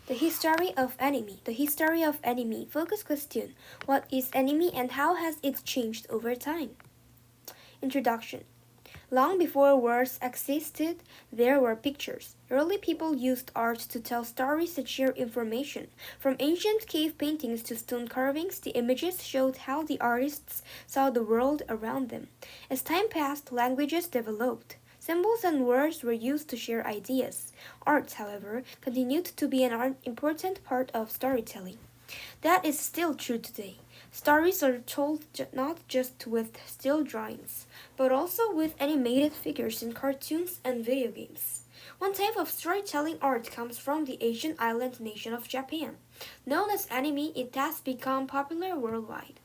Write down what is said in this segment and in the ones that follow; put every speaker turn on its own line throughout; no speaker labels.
The history of anime. The history of anime. Focus question. What is anime and how has it changed over time? Introduction. Long before words existed, there were pictures. Early people used art to tell stories and share information. From ancient cave paintings to stone carvings, the images showed how the artists saw the world around them. As time passed, languages developed. Symbols and words were used to share ideas. Art, however, continued to be an important part of storytelling. That is still true today. Stories are told not just with still drawings, but also with animated figures in cartoons and video games. One type of storytelling art comes from the Asian island nation of Japan. Known as anime, it has become popular worldwide.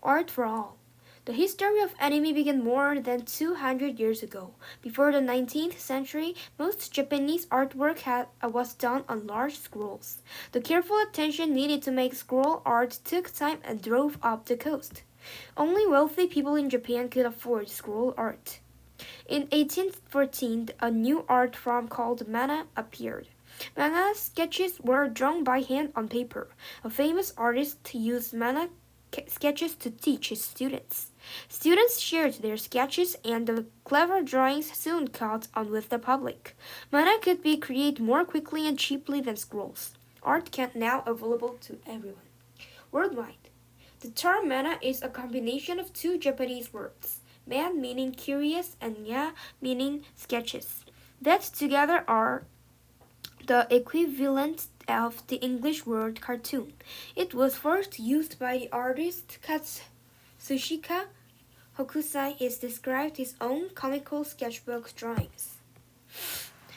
Art for all. The history of anime began more than 200 years ago. Before the 19th century, most Japanese artwork was done on large scrolls. The careful attention needed to make scroll art took time and drove up the cost. Only wealthy people in Japan could afford scroll art. In 1814, a new art form called mana appeared. Mana sketches were drawn by hand on paper. A famous artist used mana sketches to teach his students. Students shared their sketches and the clever drawings soon caught on with the public. Mana could be created more quickly and cheaply than scrolls. Art can now available to everyone. Worldwide. The term mana is a combination of two Japanese words, man meaning curious and ya meaning sketches, that together are the equivalent of the English word cartoon. It was first used by the artist Katsushika Hokusai. Is described his own comical sketchbook drawings.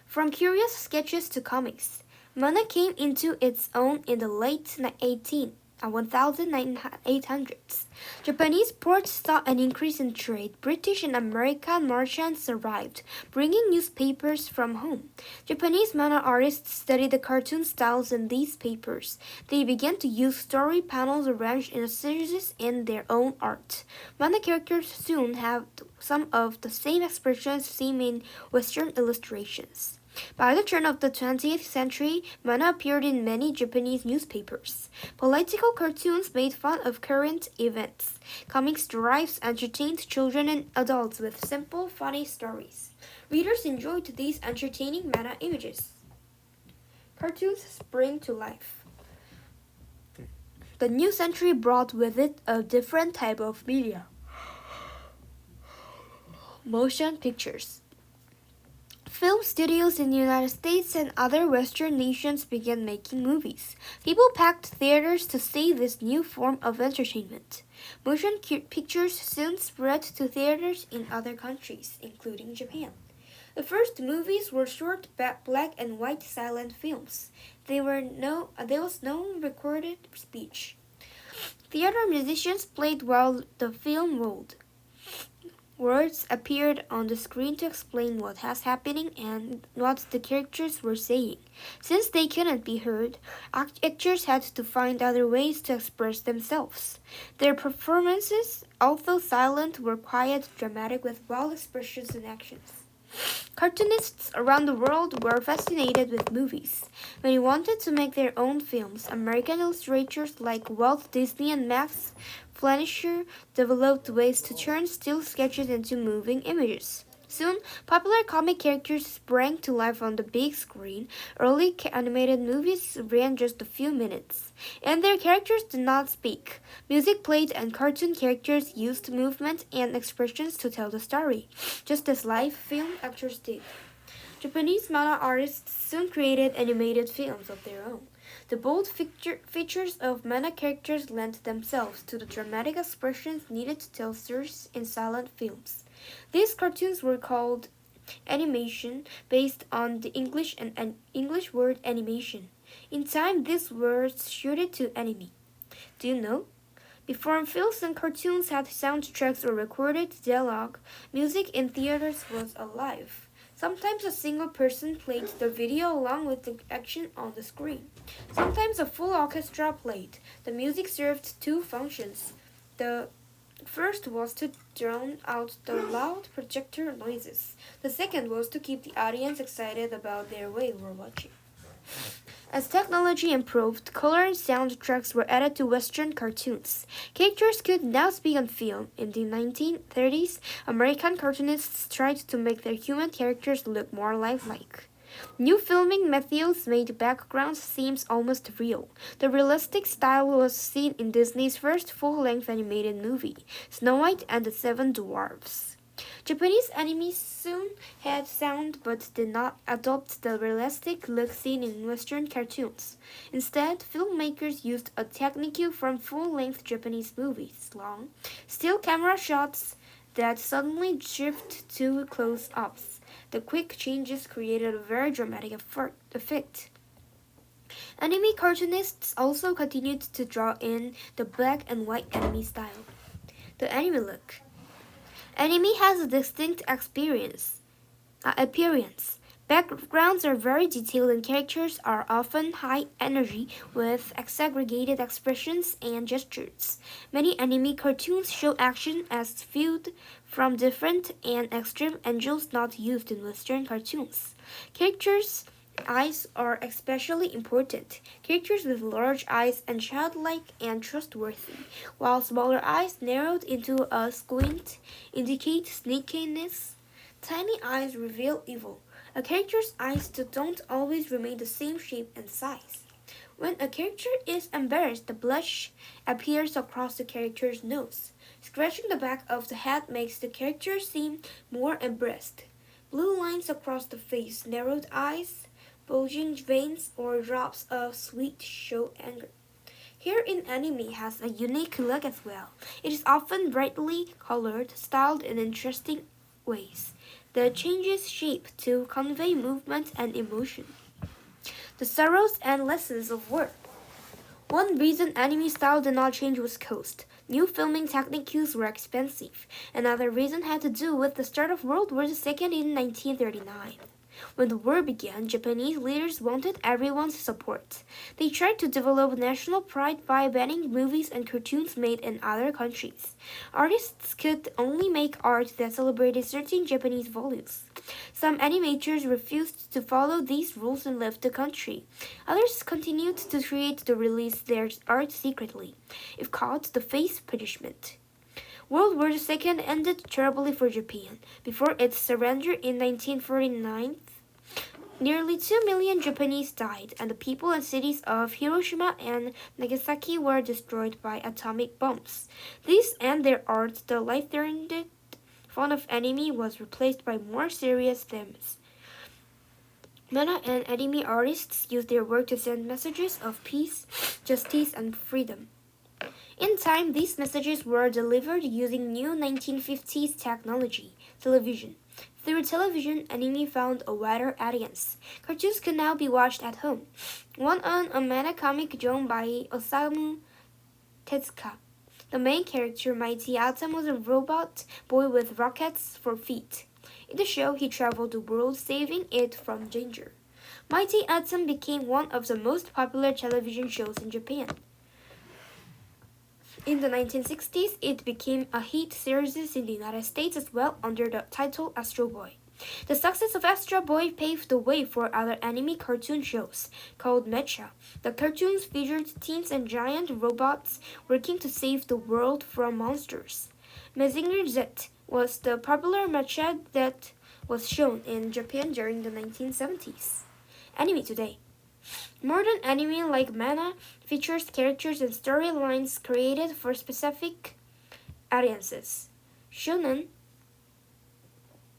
From curious sketches to comics, mana came into its own in the late 1800s. Japanese ports saw an increase in trade. British and American merchants arrived, bringing newspapers from home. Japanese mana artists studied the cartoon styles in these papers. They began to use story panels arranged in a series in their own art. Mana characters soon have some of the same expressions seen in Western illustrations. By the turn of the 20th century, mana appeared in many Japanese newspapers. Political cartoons made fun of current events. Comic strips entertained children and adults with simple, funny stories. Readers enjoyed these entertaining mana images. Cartoons spring to life. The new century brought with it a different type of media. Motion pictures. Film studios in the United States and other Western nations began making movies. People packed theaters to see this new form of entertainment. Motion pictures soon spread to theaters in other countries, including Japan. The first movies were short black and white silent films. There was no recorded speech. Theater musicians played while the film rolled. Words appeared on the screen to explain what was happening and what the characters were saying. Since they couldn't be heard, actors had to find other ways to express themselves. Their performances, although silent, were quiet, dramatic, with wild expressions and actions. Cartoonists around the world were fascinated with movies. Many wanted to make their own films. American illustrators like Walt Disney and Max Fleischer developed ways to turn still sketches into moving images. Soon, popular comic characters sprang to life on the big screen. Early animated movies ran just a few minutes, and their characters did not speak. Music played, and cartoon characters used movement and expressions to tell the story, just as live film actors did. Japanese mana artists soon created animated films of their own. The bold features of mana characters lent themselves to the dramatic expressions needed to tell stories in silent films. These cartoons were called animation, based on the English word animation. In time, these words shifted to anime. Do you know? Before films and cartoons had soundtracks or recorded dialogue, music in theaters was alive. Sometimes a single person played the video along with the action on the screen. Sometimes a full orchestra played. The music served two functions. The first was to drown out the loud projector noises. The second was to keep the audience excited about their way we're watching. As technology improved, color and soundtracks were added to Western cartoons. Characters could now speak on film. In the 1930s, American cartoonists tried to make their human characters look more lifelike. New filming methods made backgrounds seem almost real. The realistic style was seen in Disney's first full-length animated movie, Snow White and the Seven Dwarfs. Japanese anime soon had sound but did not adopt the realistic look seen in Western cartoons. Instead, filmmakers used a technique from full-length Japanese movies, long, still camera shots that suddenly shift to close-ups. The quick changes created a very dramatic effect. Anime cartoonists also continued to draw in the black and white anime style. The anime look. Anime has a distinct appearance. Backgrounds are very detailed and characters are often high energy with exaggerated expressions and gestures. Many anime cartoons show action as viewed from different and extreme angles not used in Western cartoons. Characters' eyes are especially important. Characters with large eyes and childlike and trustworthy, while smaller eyes narrowed into a squint indicate sneakiness. Tiny eyes reveal evil. A character's eyes don't always remain the same shape and size. When a character is embarrassed, the blush appears across the character's nose. Scratching the back of the head makes the character seem more embarrassed. Blue lines across the face, narrowed eyes, bulging veins, or drops of sweat show anger. Hair in anime has a unique look as well. It is often brightly colored, styled in interesting ways. The changes shape to convey movement and emotion. The sorrows and lessons of war. One reason anime style did not change was cost. New filming techniques were expensive. Another reason had to do with the start of World War II in 1939. When the war began, Japanese leaders wanted everyone's support. They tried to develop national pride by banning movies and cartoons made in other countries. Artists could only make art that celebrated certain Japanese values. Some animators refused to follow these rules and left the country. Others continued to create to release their art secretly. If caught, they faced punishment. World War II ended terribly for Japan. Before its surrender in 1949, nearly 2 million Japanese died, and the people and cities of Hiroshima and Nagasaki were destroyed by atomic bombs. These and their art, the light-threatened fun of anime, was replaced by more serious themes. Manga and anime artists used their work to send messages of peace, justice, and freedom. In time, these messages were delivered using new 1950s technology, television. Through television, anime found a wider audience. Cartoons can now be watched at home. One on a manga comic drawn by Osamu Tezuka. The main character, Mighty Atom, was a robot boy with rockets for feet. In the show, he traveled the world, saving it from danger. Mighty Atom became one of the most popular television shows in Japan. In the 1960s, it became a hit series in the United States as well under the title Astro Boy. The success of Astro Boy paved the way for other anime cartoon shows called Mecha. The cartoons featured teens and giant robots working to save the world from monsters. Mazinger Z was the popular mecha that was shown in Japan during the 1970s. Anime today. Modern anime like manga features characters and storylines created for specific audiences. Shonen,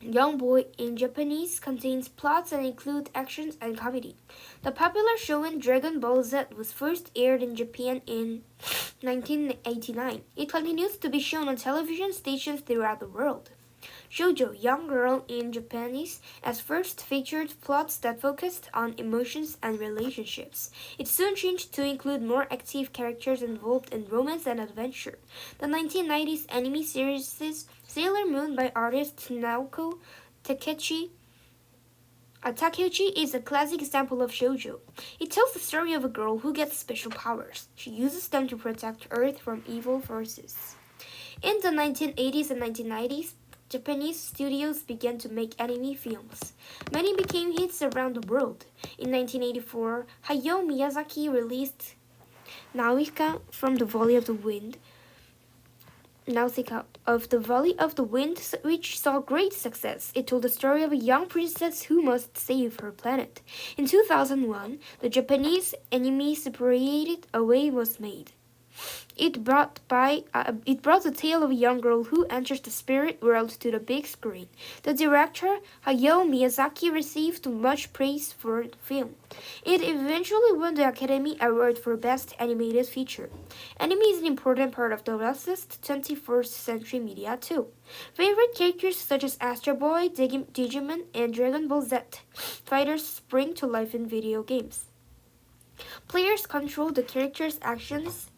young boy in Japanese, contains plots and include actions and comedy. The popular shonen Dragon Ball Z was first aired in Japan in 1989. It continues to be shown on television stations throughout the world. Shoujo, young girl in Japanese, as first featured plots that focused on emotions and relationships. It soon changed to include more active characters involved in romance and adventure. The 1990s anime series Sailor Moon by artist Naoko Takeuchi is a classic example of shoujo. It tells the story of a girl who gets special powers. She uses them to protect Earth from evil forces. In the 1980s and 1990s, Japanese studios began to make anime films. Many became hits around the world. In 1984, Hayao Miyazaki released Nausicaa from the Valley of the Wind, Nausicaa of the Valley of the Wind, which saw great success. It told the story of a young princess who must save her planet. In 2001, the Japanese anime Spirited Away was made. It brought the tale of a young girl who enters the spirit world to the big screen. The director, Hayao Miyazaki, received much praise for the film. It eventually won the Academy Award for Best Animated Feature. Anime is an important part of the latest 21st century media too. Favorite characters such as Astro Boy, Digimon, and Dragon Ball Z fighters spring to life in video games. Players control the characters' actions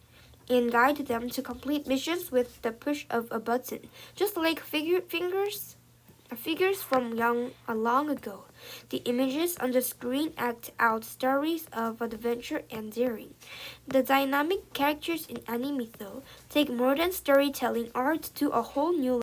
and guide them to complete missions with the push of a button, just like figures from long ago. The images on the screen act out stories of adventure and daring. The dynamic characters in anime, though, take modern storytelling art to a whole new level.